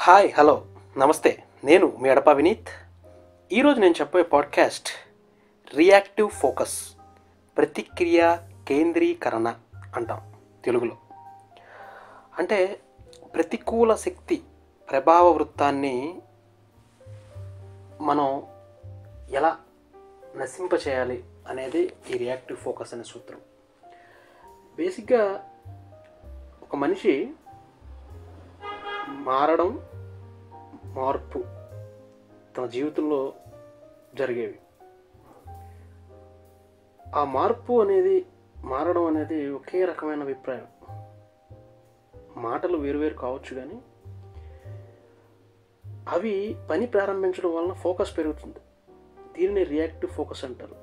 Hi hello నమస్తే. నేను మీ అడపా వినీత్. ఈరోజు నేను చెప్పే పాడ్కాస్ట్ రియాక్టివ్ ఫోకస్, ప్రతిక్రియ కేంద్రీకరణ అంటాం తెలుగులో. అంటే ప్రతికూల శక్తి ప్రభావ వృత్తాన్ని మనం ఎలా నశింపచేయాలి అనేది ఈ రియాక్టివ్ ఫోకస్ అనే సూత్రం. బేసిక్గా ఒక మనిషి మారడం, మార్పు తన జీవితంలో జరిగేవి. ఆ మార్పు అనేది, మారడం అనేది ఒకే రకమైన అభిప్రాయం. మాటలు వేరువేరు కావచ్చు, కానీ అవి పని ప్రారంభించడం వలన ఫోకస్ పెరుగుతుంది. దీనిని రియాక్టివ్ ఫోకస్ అంటారు.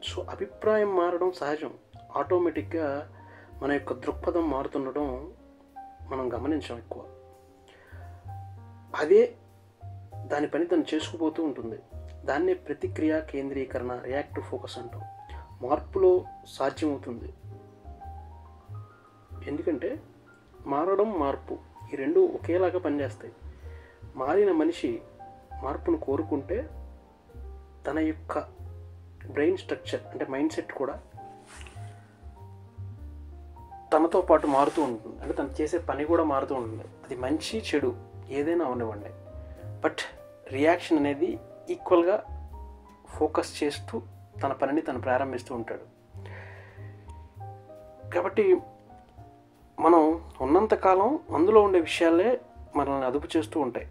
సో అభిప్రాయం మారడం సహజం. ఆటోమేటిక్గా మన యొక్క దృక్పథం మారుతుండడం మనం గమనించాం ఎక్కువ. అదే దాని పని తను చేసుకుపోతూ ఉంటుంది. దాన్నే ప్రతిక్రియ కేంద్రీకరణ, రియాక్టివ్ ఫోకస్ అంటాం. మార్పులో సాధ్యమవుతుంది. ఎందుకంటే మారడం, మార్పు ఈ రెండు ఒకేలాగా పనిచేస్తాయి. మారిన మనిషి మార్పును కోరుకుంటే తన యొక్క బ్రెయిన్ స్ట్రక్చర్ అంటే మైండ్ సెట్ కూడా తనతో పాటు మారుతూ ఉంటుంది. అంటే తను చేసే పని కూడా మారుతూ ఉంటుంది. అది మంచి చెడు ఏదైనా అవనివ్వండి. బట్ రియాక్షన్ అనేది ఈక్వల్గా ఫోకస్ చేస్తూ తన పనిని తను ప్రారంభిస్తూ ఉంటాడు. కాబట్టి మనం ఉన్నంతకాలం అందులో ఉండే విషయాలే మనల్ని అదుపు చేస్తూ ఉంటాయి.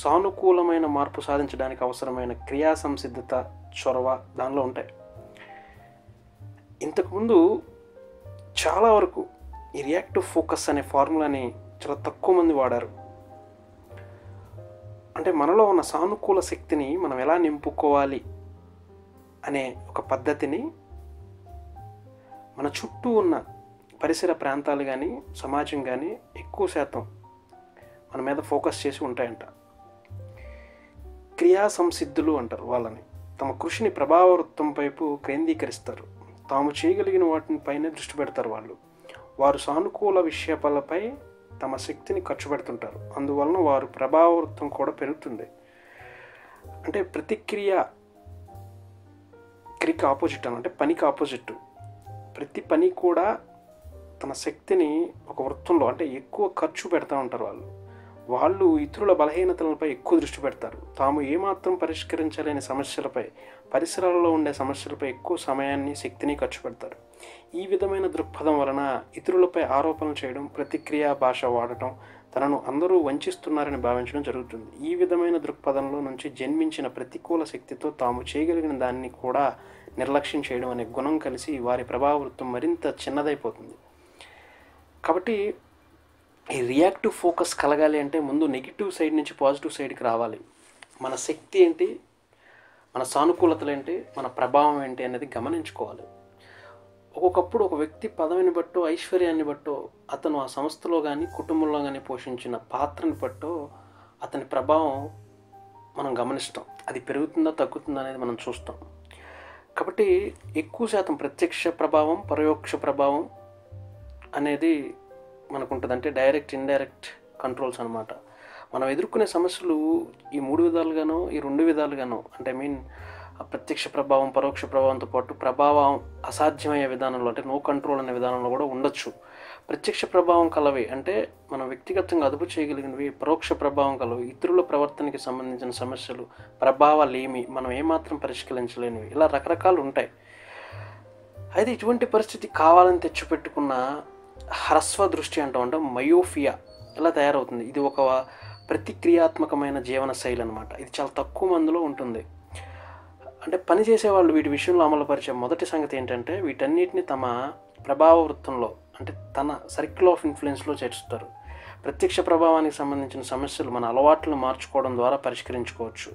సానుకూలమైన మార్పు సాధించడానికి అవసరమైన క్రియా సంసిద్ధత, చొరవ దానిలో ఉంటాయి. ఇంతకుముందు చాలా వరకు ఈ రియాక్టివ్ ఫోకస్ అనే ఫార్ములాని చాలా తక్కువ మంది వాడారు. అంటే మనలో ఉన్న సానుకూల శక్తిని మనం ఎలా నింపుకోవాలి అనే ఒక పద్ధతిని మన చుట్టూ ఉన్న పరిసర ప్రాంతాలు కానీ, సమాజం కానీ ఎక్కువ శాతం మన మీద ఫోకస్ చేసి ఉంటాయంట. క్రియా సంసిద్ధులు అంటారు వాళ్ళని. తమ కృషిని ప్రభావ వృత్తం వైపు కేంద్రీకరిస్తారు. తాము చేయగలిగిన వాటిని పైన దృష్టి పెడతారు. వారు సానుకూల విషయాలపై తమ శక్తిని ఖర్చు పెడుతుంటారు. అందువలన వారు ప్రభావ వృత్తం కూడా పెరుగుతుంది. అంటే ప్రతిక్రియకి ఆపోజిట్ అంటే పనికి ఆపోజిట్. ప్రతి పని కూడా తన శక్తిని ఒక వృత్తంలో అంటే ఎక్కువ ఖర్చు పెడతా ఉంటారు. వాళ్ళు ఇతరుల బలహీనతలపై ఎక్కువ దృష్టి పెడతారు. తాము ఏమాత్రం పరిష్కరించలేని సమస్యలపై, పరిసరాల్లో ఉండే సమస్యలపై ఎక్కువ సమయాన్ని, శక్తిని ఖర్చు పెడతారు. ఈ విధమైన దృక్పథం వలన ఇతరులపై ఆరోపణలు చేయడం, ప్రతిక్రియా భాష వాడటం, తనను అందరూ వంచిస్తున్నారని భావించడం జరుగుతుంది. ఈ విధమైన దృక్పథంలో నుంచి జన్మించిన ప్రతికూల శక్తితో తాము చేయగలిగిన దాన్ని కూడా నిర్లక్ష్యం చేయడం అనే గుణం కలిసి వారి ప్రభావవృత్తం మరింత చిన్నదైపోతుంది. కాబట్టి ఈ రియాక్టివ్ ఫోకస్ కలగాలి అంటే ముందు నెగిటివ్ సైడ్ నుంచి పాజిటివ్ సైడ్కి రావాలి. మన శక్తి ఏంటి, మన సానుకూలతలు ఏంటి, మన ప్రభావం ఏంటి అనేది గమనించుకోవాలి. ఒక్కొక్కప్పుడు ఒక వ్యక్తి పదవిని బట్టో, ఐశ్వర్యాన్ని బట్టో, అతను ఆ సంస్థలో కానీ, కుటుంబంలో కానీ పోషించిన పాత్రని బట్టో అతని ప్రభావం మనం గమనిస్తాం. అది పెరుగుతుందా, తగ్గుతుందా అనేది మనం చూస్తాం. కాబట్టి ఎక్కువ శాతం ప్రత్యక్ష ప్రభావం, పరోక్ష ప్రభావం అనేది మనకు ఉంటుంది. అంటే డైరెక్ట్, ఇండైరెక్ట్ కంట్రోల్స్ అనమాట. మనం ఎదుర్కొనే సమస్యలు ఈ 3 విధాలుగానో, ఈ 2 విధాలుగానో, అంటే ప్రత్యక్ష ప్రభావం, పరోక్ష ప్రభావంతో పాటు ప్రభావం అసాధ్యమయ్యే విధానంలో అంటే నో కంట్రోల్ అనే విధానంలో కూడా ఉండొచ్చు. ప్రత్యక్ష ప్రభావం కలవి అంటే మనం వ్యక్తిగతంగా అదుపు చేయగలిగినవి. పరోక్ష ప్రభావం కలవి ఇతరుల ప్రవర్తనకి సంబంధించిన సమస్యలు, ప్రభావాలేమి మనం ఏమాత్రం పరిష్కరించలేనివి. ఇలా రకరకాలు ఉంటాయి. అయితే ఇటువంటి పరిస్థితి కావాలని తెచ్చిపెట్టుకున్న హ్రస్వ దృష్టి అంటాం, అంటే మయోఫియా ఇలా తయారవుతుంది. ఇది ఒక ప్రతిక్రియాత్మకమైన జీవన శైలి అనమాట. ఇది చాలా తక్కువ మందిలో ఉంటుంది. అంటే పనిచేసేవాళ్ళు వీటి విషయంలో అమలుపరిచే మొదటి సంగతి ఏంటంటే వీటన్నిటిని తమ ప్రభావ వృత్తంలో అంటే తన సర్కిల్ ఆఫ్ ఇన్ఫ్లుయెన్స్లో చేర్చుతారు. ప్రత్యక్ష ప్రభావానికి సంబంధించిన సమస్యలు మన అలవాట్లను మార్చుకోవడం ద్వారా పరిష్కరించుకోవచ్చు.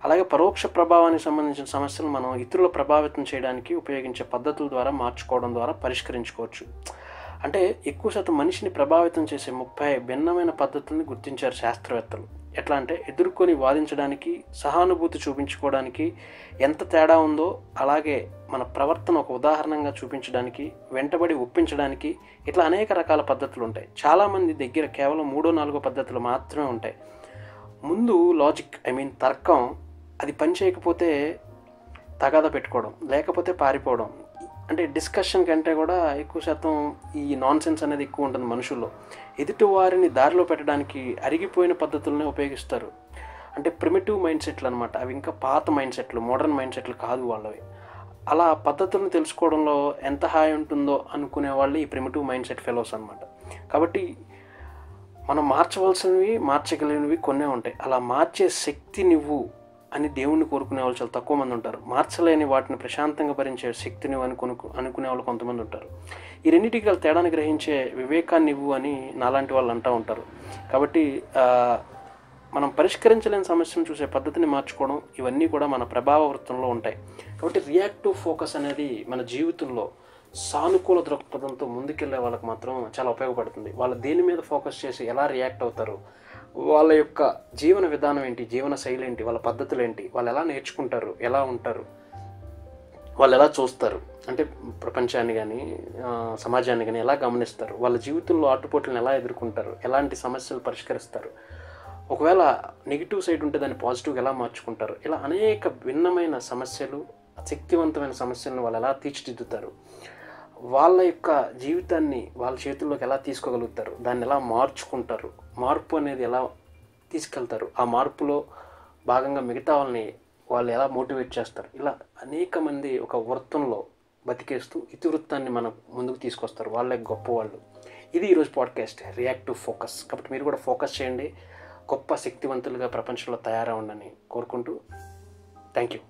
అలాగే పరోక్ష ప్రభావానికి సంబంధించిన సమస్యలు మనం ఇతరుల ప్రభావితం చేయడానికి ఉపయోగించే పద్ధతుల ద్వారా మార్చుకోవడం ద్వారా పరిష్కరించుకోవచ్చు. అంటే ఎక్కువ శాతం మనిషిని ప్రభావితం చేసే 30 భిన్నమైన పద్ధతుల్ని గుర్తించారు శాస్త్రవేత్తలు. ఎట్లా అంటే ఎదుర్కొని వాదించడానికి, సహానుభూతి చూపించుకోవడానికి ఎంత తేడా ఉందో అలాగే మన ప్రవర్తన ఒక ఉదాహరణగా చూపించడానికి, వెంటబడి ఒప్పించడానికి ఇట్లా అనేక రకాల పద్ధతులు ఉంటాయి. చాలామంది దగ్గర కేవలం 3-4 పద్ధతులు మాత్రమే ఉంటాయి. ముందు లాజిక్ తర్కం అది పని చేయకపోతే తగాదా పెట్టుకోవడం, లేకపోతే పారిపోవడం. అంటే డిస్కషన్ కంటే కూడా ఎక్కువ శాతం ఈ నాన్ సెన్స్ అనేది ఎక్కువ ఉంటుంది మనుషుల్లో. ఎదుటి వారిని దారిలో పెట్టడానికి అరిగిపోయిన పద్ధతులనే ఉపయోగిస్తారు. అంటే ప్రిమిటివ్ మైండ్ సెట్లు అనమాట. అవి ఇంకా పాత మైండ్ సెట్లు, మోడర్న్ మైండ్ సెట్లు కాదు వాళ్ళవి. అలా పద్ధతులను తెలుసుకోవడంలో ఎంత హాయి ఉంటుందో అనుకునే వాళ్ళు ఈ ప్రిమిటివ్ మైండ్ సెట్ ఫెలోస్ అనమాట. కాబట్టి మనం మార్చవలసినవి, మార్చగలిగినవి కొన్నే ఉంటాయి. అలా మార్చే శక్తి నువ్వు అని దేవుణ్ణి కోరుకునే వాళ్ళు చాలా తక్కువ మంది ఉంటారు. మార్చలేని వాటిని ప్రశాంతంగా భరించే శక్తిని అనుకునే వాళ్ళు కొంతమంది ఉంటారు. ఈ రెండింటికి గల తేడాన్ని గ్రహించే వివేకాన్ని ఇవ్వు అని నాలాంటి వాళ్ళు అంటూ ఉంటారు. కాబట్టి మనం పరిష్కరించలేని సమస్యను చూసే పద్ధతిని మార్చుకోవడం, ఇవన్నీ కూడా మన ప్రభావ వృత్తంలో ఉంటాయి. కాబట్టి రియాక్టివ్ ఫోకస్ అనేది మన జీవితంలో సానుకూల దృక్పథంతో ముందుకెళ్ళే వాళ్ళకి మాత్రం చాలా ఉపయోగపడుతుంది. వాళ్ళు దేని మీద ఫోకస్ చేసి ఎలా రియాక్ట్ అవుతారు, వాళ్ళ యొక్క జీవన విధానం ఏంటి, జీవన శైలి ఏంటి, వాళ్ళ పద్ధతులు ఏంటి, వాళ్ళు ఎలా నేర్చుకుంటారు, ఎలా ఉంటారు, వాళ్ళు ఎలా చూస్తారు, అంటే ప్రపంచాన్ని కానీ సమాజాన్ని కానీ ఎలా గమనిస్తారు, వాళ్ళ జీవితంలో ఆటుపోట్లను ఎలా ఎదుర్కొంటారు, ఎలాంటి సమస్యలు పరిష్కరిస్తారు, ఒకవేళ నెగిటివ్ సైడ్ ఉంటే దాన్ని పాజిటివ్గా ఎలా మార్చుకుంటారు, ఇలా అనేక భిన్నమైన సమస్యలు, శక్తివంతమైన సమస్యలను వాళ్ళు ఎలా తీర్చిదిద్దుతారు, వాళ్ళ యొక్క జీవితాన్ని వాళ్ళ చేతుల్లోకి ఎలా తీసుకోగలుగుతారు, దాన్ని ఎలా మార్చుకుంటారు, మార్పు అనేది ఎలా తీసుకెళ్తారు, ఆ మార్పులో భాగంగా మిగతా వాళ్ళని వాళ్ళు ఎలా మోటివేట్ చేస్తారు, ఇలా అనేక మంది ఒక వృత్తంలో బతికేస్తూ ఇతివృత్తాన్ని మన ముందుకు తీసుకొస్తారు. వాళ్ళే గొప్పవాళ్ళు. ఇది ఈరోజు పాడ్కాస్ట్ రియాక్టివ్ ఫోకస్. కాబట్టి మీరు కూడా ఫోకస్ చేయండి, గొప్ప శక్తివంతులుగా ప్రపంచంలో తయారవ్వండి కోరుకుంటూ థ్యాంక్ యూ.